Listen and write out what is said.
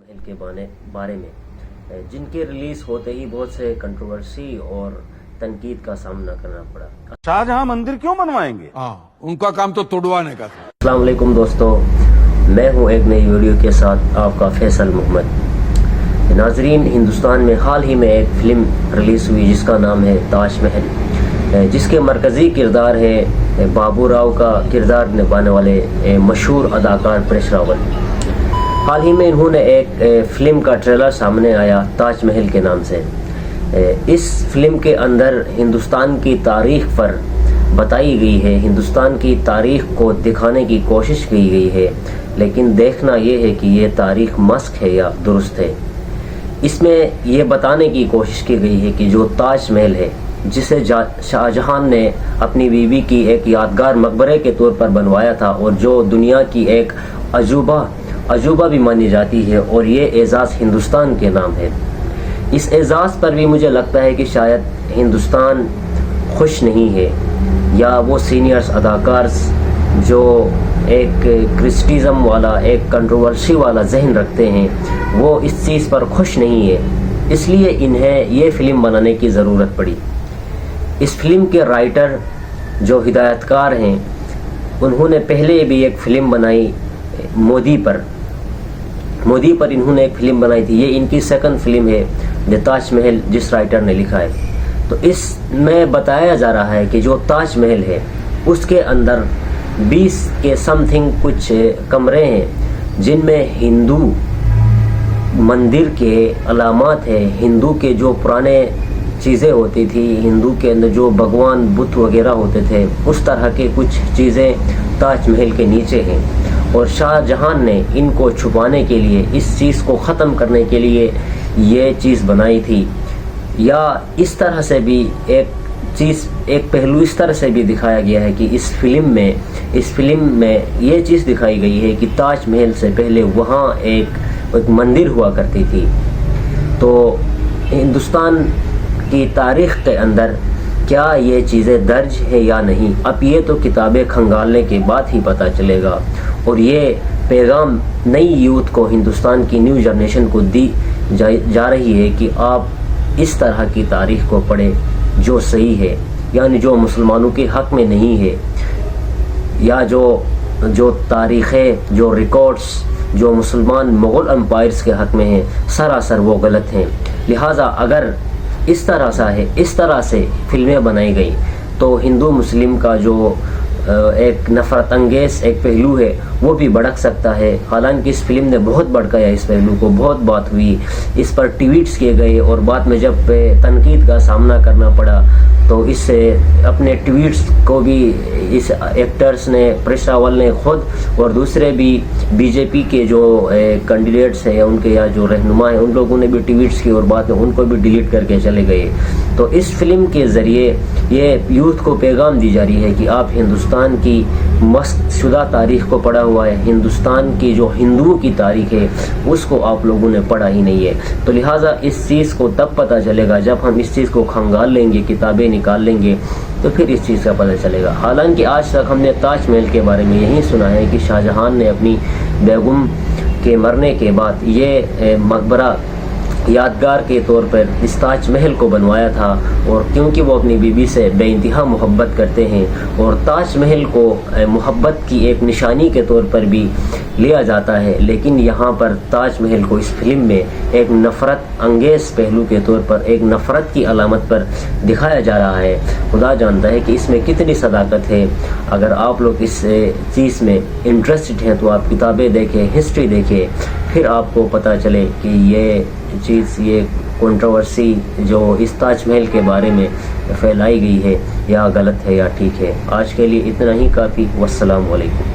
महल के बारे में जिनके रिलीज होते ही बहुत से कंट्रोवर्सी और तनकीद का सामना करना पड़ा। शाहजहां मंदिर क्यों बनवाएंगे? उनका काम तो तोड़वाने का था। अस्सलाम वालेकुम दोस्तों, मैं हूं एक नई वीडियो के साथ आपका फैसल मोहम्मद। नाजरीन, हिंदुस्तान में हाल ही में एक फिल्म रिलीज़ हुई जिसका नाम है ताज महल, जिसके मरकज़ी किरदार है बाबू राव का किरदार निभाने वाले मशहूर अदाकार परेश रावल। हाल ही में इन्होंने एक फिल्म का ट्रेलर सामने आया ताज महल के नाम से। इस फिल्म के अंदर हिंदुस्तान की तारीख पर बताई गई है, हिंदुस्तान की तारीख को दिखाने की कोशिश की गई है, लेकिन देखना ये है कि ये तारीख मस्क है या दुरुस्त है। इसमें ये बताने की कोशिश की गई है कि जो ताज महल है, जिसे शाहजहां ने अपनी बीवी की एक यादगार मकबरे के तौर पर बनवाया था और जो दुनिया की एक अजूबा भी मानी जाती है, और ये एजाज़ हिंदुस्तान के नाम है। इस एजाज़ पर भी मुझे लगता है कि शायद हिंदुस्तान खुश नहीं है, या वो सीनियर्स अदाकार जो एक क्रिटिसिज्म वाला, एक कंट्रोवर्सी वाला जहन रखते हैं, वो इस चीज़ पर खुश नहीं है, इसलिए इन्हें ये फ़िल्म बनाने की ज़रूरत पड़ी। इस फिल्म के राइटर जो हिदायतकार हैं, उन्होंने पहले भी एक फ़िल्म बनाई मोदी पर इन्होंने एक फ़िल्म बनाई थी। ये इनकी सेकंड फिल्म है द ताज महल, जिस राइटर ने लिखा है। तो इसमें बताया जा रहा है कि जो ताज महल है उसके अंदर 20 के समथिंग कुछ कमरे हैं जिनमें हिंदू मंदिर के अलामात है, हिंदू के जो पुराने चीज़ें होती थी, हिंदू के अंदर जो भगवान बुत वगैरह होते थे, उस तरह के कुछ चीज़ें ताज महल के नीचे हैं। और शाहजहां ने इनको छुपाने के लिए, इस चीज़ को ख़त्म करने के लिए ये चीज़ बनाई थी। या इस तरह से भी एक पहलू इस तरह से भी दिखाया गया है कि इस फिल्म में ये चीज़ दिखाई गई है कि ताज महल से पहले वहाँ एक मंदिर हुआ करती थी। तो हिंदुस्तान की तारीख़ के अंदर क्या ये चीज़ें दर्ज है या नहीं, अब ये तो किताबें खंगालने के बाद ही पता चलेगा। और ये पैगाम नई यूथ को, हिंदुस्तान की न्यू जनरेशन को दी जा रही है कि आप इस तरह की तारीख़ को पढ़ें जो सही है, यानी जो मुसलमानों के हक़ में नहीं है, या जो तारीख़ें, जो रिकॉर्ड्स जो मुसलमान मुग़ल एम्पायर्स के हक़ में हैं, सरासर वो गलत हैं। लिहाजा अगर इस तरह से फिल्में बनाई गई तो हिंदू मुस्लिम का जो एक नफ़रत अंगेज़ एक पहलू है वो भी भड़क सकता है। हालांकि इस फिल्म ने बहुत भड़काया इस पहलू को, बहुत बात हुई, इस पर ट्वीट्स किए गए, और बाद में जब तनकीद का सामना करना पड़ा तो इससे अपने ट्वीट्स को भी इस एक्टर्स ने, परेश रावल ने खुद और दूसरे भी बीजेपी के जो कैंडिडेट्स हैं, उनके या जो रहनुमा हैं, उन लोगों ने भी ट्वीट्स की और बाद में उनको भी डिलीट करके चले गए। तो इस फिल्म के ज़रिए ये यूथ को पैगाम दी जा रही है कि आप हिंदुस्तान की मस्त शुदा तारीख़ को पढ़ा हुआ है, हिंदुस्तान की जो हिंदुओं की तारीख़ है उसको आप लोगों ने पढ़ा ही नहीं है। तो लिहाजा इस चीज़ को तब पता चलेगा जब हम इस चीज़ को खंगाल लेंगे, किताबें निकाल लेंगे, तो फिर इस चीज़ का पता चलेगा। हालांकि आज तक हमने ताज महल के बारे में यही सुना है कि शाहजहां ने अपनी बेगम के मरने के बाद ये मकबरा यादगार के तौर पर इस ताज महल को बनवाया था, और क्योंकि वो अपनी बीवी से बेइंतहा मोहब्बत करते हैं, और ताज महल को मोहब्बत की एक निशानी के तौर पर भी लिया जाता है, लेकिन यहाँ पर ताज महल को इस फिल्म में एक नफ़रत अंगेज़ पहलू के तौर पर, एक नफ़रत की अलामत पर दिखाया जा रहा है। खुदा जानता है कि इसमें कितनी सदाकत है। अगर आप लोग इस चीज़ में इंटरेस्टेड हैं तो आप किताबें देखें, हिस्ट्री देखें, फिर आपको पता चले कि ये चीज़, ये कंट्रोवर्सी जो इस ताज महल के बारे में फैलाई गई है, या गलत है या ठीक है। आज के लिए इतना ही काफ़ी। वस्सलाम वालेकुम।